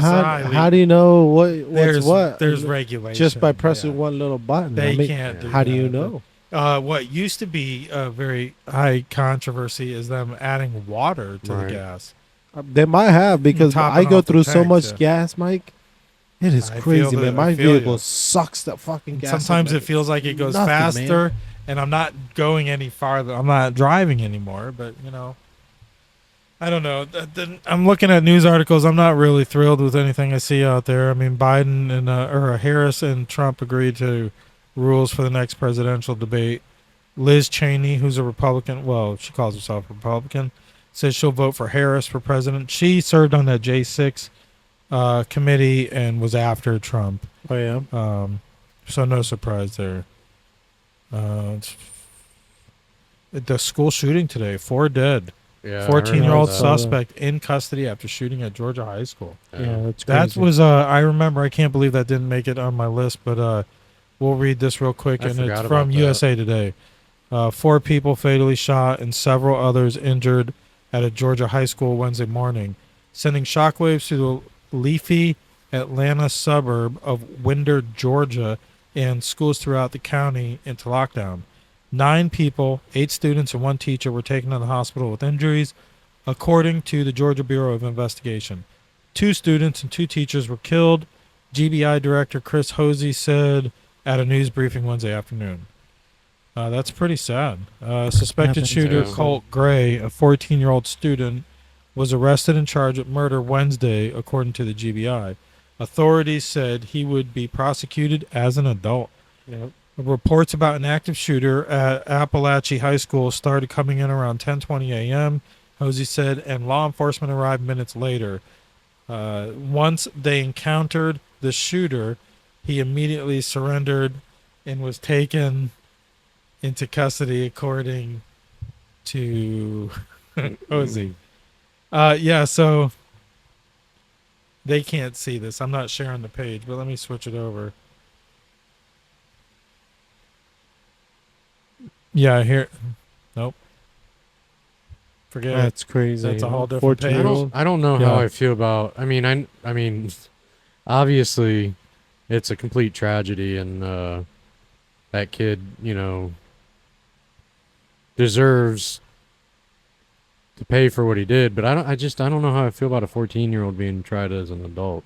S4: How do you know what's
S3: there's
S4: what?
S3: There's regulation.
S4: Just by pressing one little button.
S3: They
S4: I mean,
S3: can't do
S4: how do
S3: that,
S4: you
S3: but-
S4: know?
S3: What used to be a very high controversy is them adding water to
S2: Right.
S3: the gas.
S4: They might have because
S3: Topping
S4: I go
S3: off the
S4: through so
S3: tanks,
S4: much
S3: yeah.
S4: gas, Mike. It is
S3: I
S4: crazy,
S3: feel
S4: man.
S3: the-
S4: My
S3: I feel
S4: vehicle
S3: you.
S4: sucks that fucking gas.
S3: Sometimes
S4: up,
S3: it feels like it goes
S4: nothing, man.
S3: faster, and I'm not going any farther. I'm not driving anymore, but I don't know. I'm looking at news articles. I'm not really thrilled with anything I see out there. I mean, Biden and Harris and Trump agreed to rules for the next presidential debate. Liz Cheney, who's a Republican, well, she calls herself a Republican, says she'll vote for Harris for president. She served on that J6 committee and was after Trump.
S4: Oh yeah.
S3: So no surprise there. The school shooting today, 4 dead.
S2: Yeah. I heard
S3: 14-year-old
S2: about that.
S3: suspect in custody after shooting at Georgia high school.
S4: Yeah, that's crazy.
S3: That was I remember. I can't believe that didn't make it on my list, but we'll read this real quick,
S2: I
S3: and it's
S2: forgot
S3: from
S2: about that.
S3: USA Today. 4 people fatally shot and several others injured at a Georgia high school Wednesday morning, sending shockwaves through the leafy Atlanta suburb of Winder, Georgia, and schools throughout the county into lockdown. 9 people, 8 students and 1 teacher were taken to the hospital with injuries, according to the Georgia Bureau of Investigation. 2 students and 2 teachers were killed, GBI Director Chris Hosey said at a news briefing Wednesday afternoon. That's pretty sad. Suspected
S4: happens,
S3: shooter
S2: yeah.
S3: Colt Gray, a 14-year-old student, was arrested and charged with murder Wednesday, according to the GBI. Authorities said he would be prosecuted as an adult.
S4: Yep.
S3: Reports about an active shooter at Appalachia High School started coming in around 10:20 a.m., Hosey said, and law enforcement arrived minutes later. Once they encountered the shooter, he immediately surrendered and was taken into custody, according to Hosey. Yeah, so they can't see this. I'm not sharing the page, but let me switch it over. Yeah, here. Nope. Forget it.
S4: That's crazy.
S3: That's a whole different page.
S4: 14-year-old.
S2: I don't know how
S3: Yeah.
S2: I feel about. I mean, obviously, it's a complete tragedy, and that kid, deserves to pay for what he did. But I don't know how I feel about a 14-year-old being tried as an adult.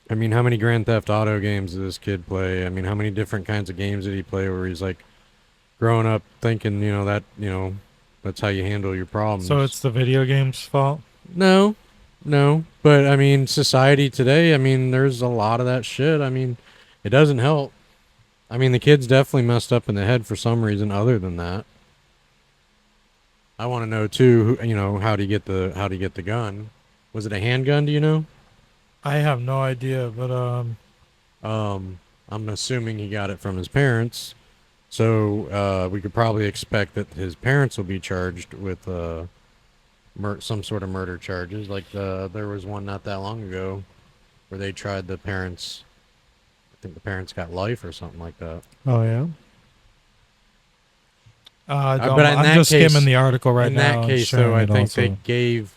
S2: I mean, how many Grand Theft Auto games did this kid play? I mean, how many different kinds of games did he play where he's like growing up thinking, that's how you handle your problems.
S3: So it's the video game's fault?
S2: No. But I mean, society today, I mean, there's a lot of that shit. I mean, it doesn't help. I mean, the kid's definitely messed up in the head for some reason other than that. I want to know too, how do you get the gun? Was it a handgun, do you know?
S3: I have no idea, but
S2: I'm assuming he got it from his parents. So we could probably expect that his parents will be charged with some sort of murder charges. Like there was one not that long ago where they tried the parents. I think the parents got life or something like that.
S4: Oh yeah.
S2: But in
S3: I'm
S2: that
S3: just
S2: case-
S3: skimming the article right
S2: in
S3: now.
S2: that
S3: and
S2: case,
S3: sharing
S2: though, I
S3: it
S2: think they
S3: also.
S2: gave,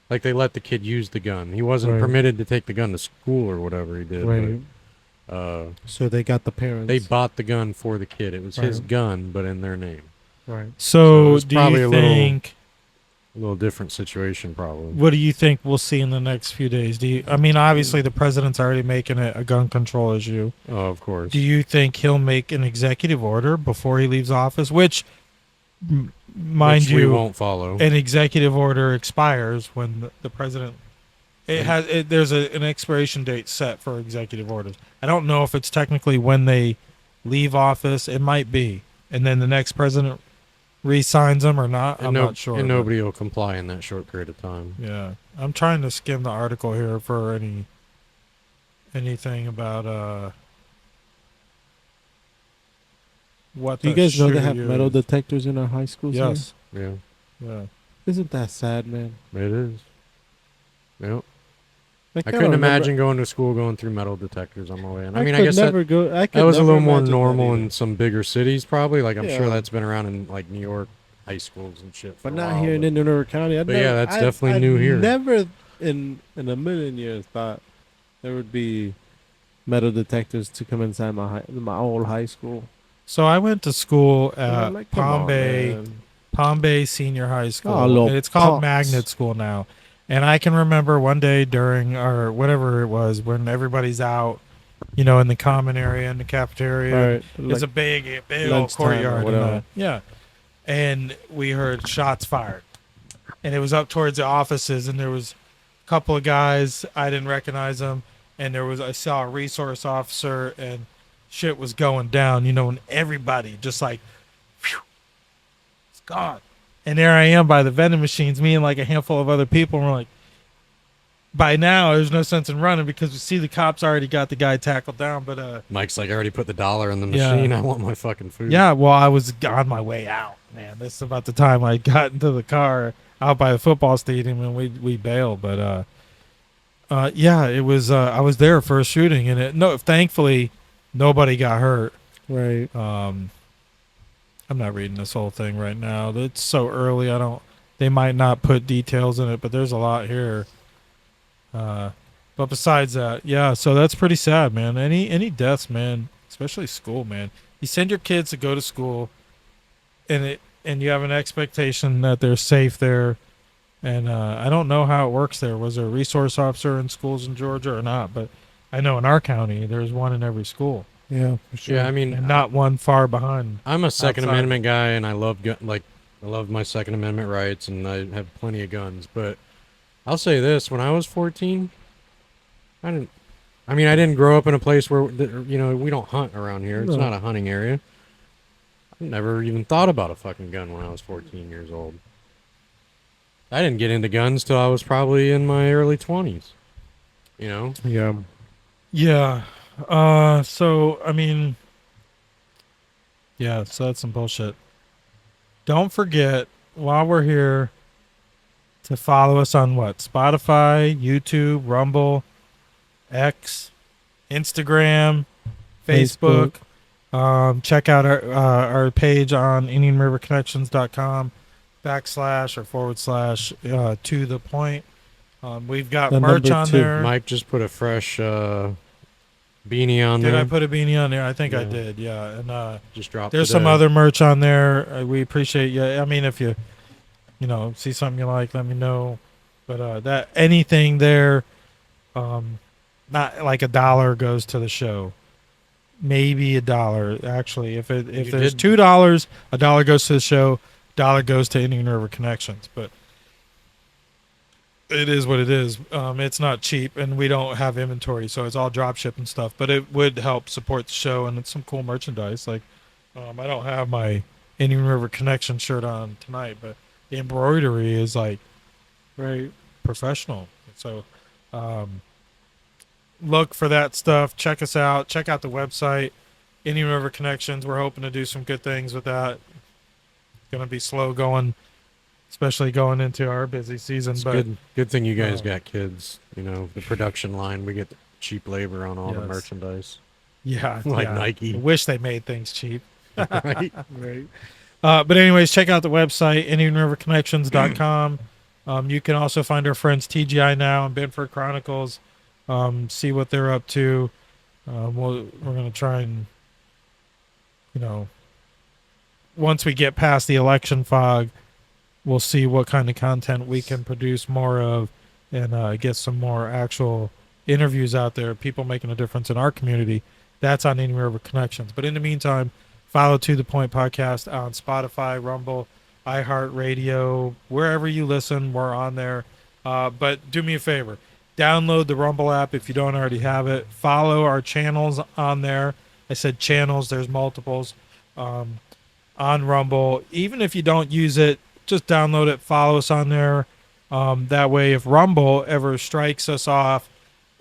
S2: like, they let the kid use the gun. He wasn't
S3: Right.
S2: permitted to take the gun to school or whatever he did.
S3: Right.
S2: But,
S4: So they got the parents.
S2: they bought the gun for the kid. It was his
S3: Right.
S2: gun, but in their name.
S4: right.
S3: So,
S2: it's
S3: do
S2: probably
S3: you
S2: a little-
S3: think?
S2: A little different situation, probably.
S3: What do you think we'll see in the next few days? I mean, obviously the president's already making it a gun control issue.
S2: Oh, of course.
S3: Do you think he'll make an executive order before he leaves office? Which, mind
S2: Which we
S3: you,
S2: won't follow.
S3: an executive order expires when the president. There's an expiration date set for executive orders. I don't know if it's technically when they leave office. It might be, and then the next president re-signs them or not. I'm not sure.
S2: And
S3: but-
S2: nobody will comply in that short period of time.
S3: Yeah, I'm trying to skim the article here for anything about what.
S4: Do you
S3: the
S4: guys know they
S3: shooter
S4: have metal
S3: used.
S4: detectors in our high schools? here?
S3: Yes.
S2: Yeah,
S3: Yeah.
S4: Isn't that sad, man?
S2: it is. Yep.
S4: Like,
S2: I
S4: don't
S2: couldn't
S4: remember-
S2: imagine going to school going through metal detectors on my way in. I mean, I
S4: could
S2: guess
S4: never go. I could
S2: that was a
S4: never
S2: little more
S4: imagine that
S2: normal
S4: either.
S2: in some bigger cities, probably. Like, I'm sure
S4: Yeah.
S2: that's been around in, like, New York high schools and shit.
S4: But
S2: for a
S4: not
S2: while,
S4: here in
S2: but-
S4: Indian River County.
S2: But yeah, that's definitely new here.
S4: Never in a million years thought there would be metal detectors to come inside my old high school.
S3: So I went to school
S4: Yeah,
S3: at
S4: like, come
S3: Palm
S4: on,
S3: Bay,
S4: man.
S3: Palm Bay Senior High School.
S4: Oh, little
S3: and it's called
S4: punks.
S3: Magnet School now. And I can remember one day during or whatever it was when everybody's out, in the common area in the cafeteria.
S4: Right,
S3: It's
S4: like
S3: a big old
S4: lunchtime or
S3: courtyard.
S4: whatever.
S3: Yeah. And we heard shots fired. And it was up towards the offices, and there was a couple of guys. I didn't recognize them. And I saw a resource officer, and shit was going down, and everybody just like, phew, it's gone. And there I am by the vending machines, me and like a handful of other people. And we're like, by now, there's no sense in running because we see the cops already got the guy tackled down. But
S2: Mike's like, I already put the dollar in the
S3: Yeah.
S2: machine. I want my fucking food.
S3: yeah, well, I was on my way out, man. This is about the time I got into the car out by the football stadium, and we bailed. But yeah, it was. I was there for a shooting, and thankfully, nobody got hurt.
S4: right.
S3: I'm not reading this whole thing right now. It's so early. They might not put details in it, but there's a lot here. But besides that, yeah. So that's pretty sad, man. Any deaths, man, especially school, man. You send your kids to go to school, and you have an expectation that they're safe there. And I don't know how it works there. Was there a resource officer in schools in Georgia or not? But I know in our county there's one in every school,
S4: Yeah, for sure.
S2: Yeah, I mean,
S3: and not one far behind.
S2: I'm a Second
S3: outside.
S2: Amendment guy, and I love I love my Second Amendment rights, and I have plenty of guns. But I'll say this: when I was 14, I didn't grow up in a place where we don't hunt around here. It's
S4: No.
S2: not a hunting area. I never even thought about a fucking gun when I was 14 years old. I didn't get into guns till I was probably in my early 20s.
S4: Yeah.
S3: Yeah. So I mean, yeah. So that's some bullshit. Don't forget while we're here to follow us on what? Spotify, YouTube, Rumble, X, Instagram, Facebook. Check out our page on IndianRiverConnections.com // to the point. We've got
S4: The
S3: merch
S4: number
S3: on
S4: 2.
S3: there.
S2: Mike just put a fresh beanie on
S3: Did
S2: there.
S3: I put a beanie on there? I think I
S2: Yeah.
S3: did. Yeah, and
S2: Just dropped
S3: there's
S2: today.
S3: some other merch on there. We appreciate you. I mean, if you see something you like, let me know. But that anything there, not like $1 goes to the show. Maybe $1 actually. If
S2: You
S3: there's
S2: did-
S3: $2, $1 goes to the show. $1 goes to Indian River Connections. But it is what it is. It's not cheap, and we don't have inventory, so it's all drop ship and stuff. But it would help support the show, and it's some cool merchandise. Like, I don't have my Indian River Connection shirt on tonight, but the embroidery is like very professional. So, look for that stuff. Check us out. Check out the website, Indian River Connections. We're hoping to do some good things with that. It's gonna be slow going, especially going into our busy season.
S2: It's
S3: but
S2: good thing you guys
S3: uh,
S2: got kids. The production line, we get the cheap labor on all the
S3: Yes.
S2: merchandise.
S3: yeah,
S2: Like
S3: yeah.
S2: Nike.
S3: I wish they made things cheap.
S2: Right?
S3: Right. But anyways, check out the website, IndianRiverConnections.com. You can also find our friends TGI Now and Bedford Chronicles. See what they're up to. We're going to try and, once we get past the election fog, we'll see what kind of content we can produce more of and get some more actual interviews out there, people making a difference in our community. That's on Indian River Connections. But in the meantime, follow To The Point Podcast on Spotify, Rumble, iHeartRadio, wherever you listen, we're on there. But do me a favor, download the Rumble app if you don't already have it. Follow our channels on there. I said channels, there's multiples on Rumble. Even if you don't use it, just download it, follow us on there. That way, if Rumble ever strikes us off,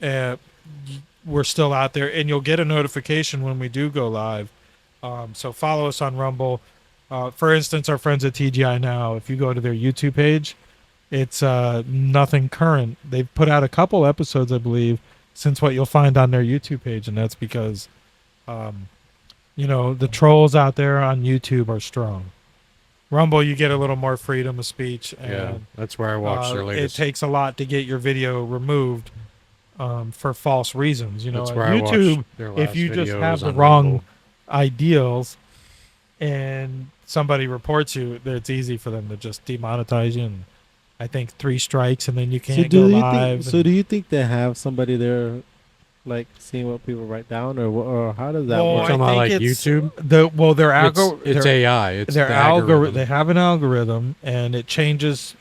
S3: we're still out there, and you'll get a notification when we do go live. So follow us on Rumble. For instance, our friends at TGI Now, if you go to their YouTube page, it's nothing current. They've put out a couple episodes, I believe, since what you'll find on their YouTube page, and that's because, the trolls out there on YouTube are strong. Rumble, you get a little more freedom of speech. And,
S2: yeah, that's where I watch their latest.
S3: It takes a lot to get your video removed for false reasons.
S2: That's
S3: On
S2: where I
S3: YouTube,
S2: watch their last
S3: if you just
S2: videos
S3: have the
S2: on
S3: wrong
S2: Rumble.
S3: ideals and somebody reports you, it's easy for them to just demonetize you. And I think 3 strikes and then you can't go live.
S4: Do you think they have somebody there, like seeing what people write down, or how does that
S3: Well,
S4: work?
S2: Talking about like
S3: it's
S2: YouTube?
S3: It's
S2: AI. It's
S3: their
S2: the
S3: algorithm. They have an algorithm, and it changes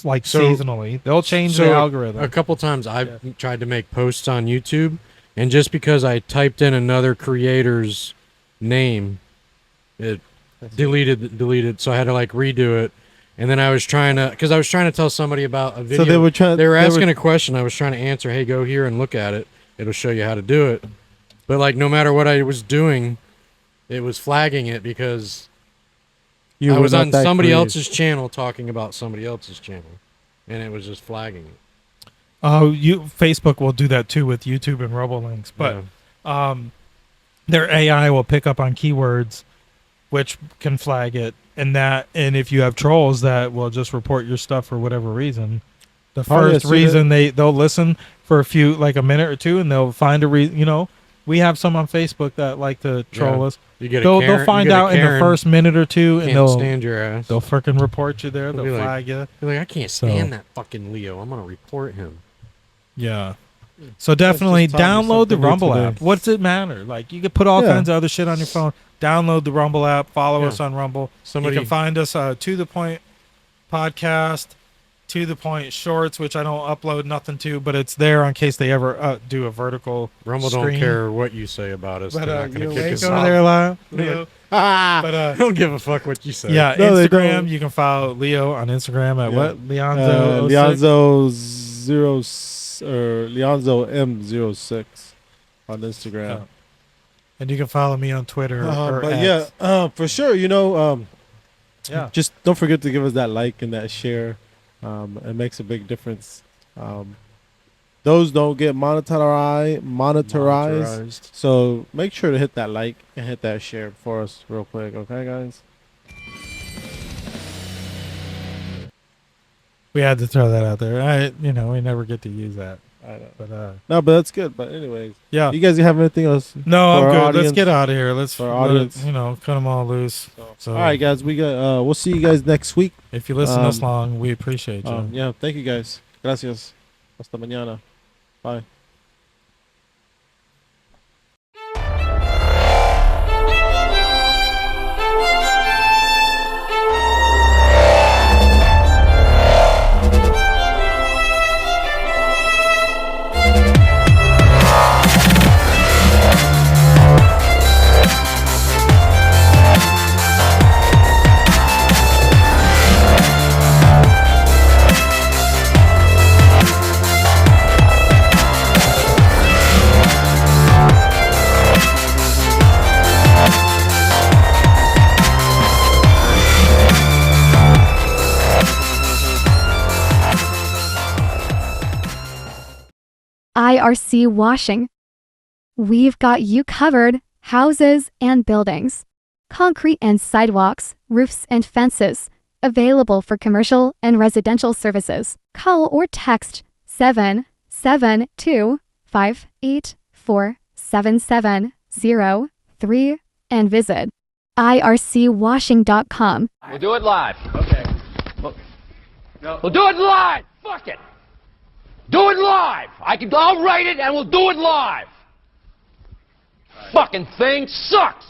S3: like seasonally. They'll change the algorithm.
S2: A couple times I've tried to make posts on YouTube, and just because I typed in another creator's name, it deleted. So I had to like redo it. And then I was trying to tell somebody about a video.
S4: So
S2: they were asking a question. I was trying to answer. Hey, go here and look at it. It'll show you how to do it. But like, no matter what I was doing, it was flagging it because I was on somebody else's channel talking about somebody else's channel, and it was just flagging it.
S3: Facebook will do that too with YouTube and RoboLinks, but their AI will pick up on keywords, which can flag it. And if you have trolls that will just report your stuff for whatever reason, the first reason they'll listen for a minute or two, and they'll find a reason. We have some on Facebook that like to troll us. They'll find out in the first minute or two, and they'll
S2: stand your ass.
S3: They'll freaking report you there. They'll
S2: be
S3: flag you.
S2: They're like, I can't stand that fucking Leo. I'm gonna report him.
S3: Yeah. So definitely download the Rumble app. What's it matter? Like, you can put all kinds of other shit on your phone. Download the Rumble app. Follow us on Rumble. You can find us To The Point Podcast, To The Point Shorts, which I don't upload nothing to, but it's there in case they ever do a vertical
S2: Rumble
S3: screen.
S2: don't care what you say about us.
S3: But
S2: They're not gonna kick us
S3: over
S2: off.
S3: there live.
S2: But I don't give a fuck what you say.
S3: Yeah, Instagram. You can follow Leo on Instagram at what?
S4: Leonzo Leonzo M06 on Instagram.
S3: Yeah. And you can follow me on Twitter.
S4: For sure. Just don't forget to give us that like and that share. It makes a big difference. Those don't get monetized. So make sure to hit that like and hit that share for us real quick. Okay, guys?
S3: We had to throw that out there. We never get to use that. But
S4: no, but that's good. But anyways,
S3: yeah.
S4: You guys have anything else?
S3: No, I'm good. Let's get out of here. Let's
S4: audience.
S3: cut them all loose. So
S4: all right, guys. We'll see you guys next week.
S3: If you listen this long, we appreciate you.
S4: Yeah, thank you guys. Gracias. Hasta mañana. Bye.
S1: IRC Washing. We've got you covered, houses and buildings. concrete and sidewalks, roofs and fences, available for commercial and residential services. Call or text 772-584-7703 and visit ircwashing.com.
S12: We'll do it live. Okay. We'll do it live. Fuck it. Do it live. I'll write it and we'll do it live. Fucking thing sucks.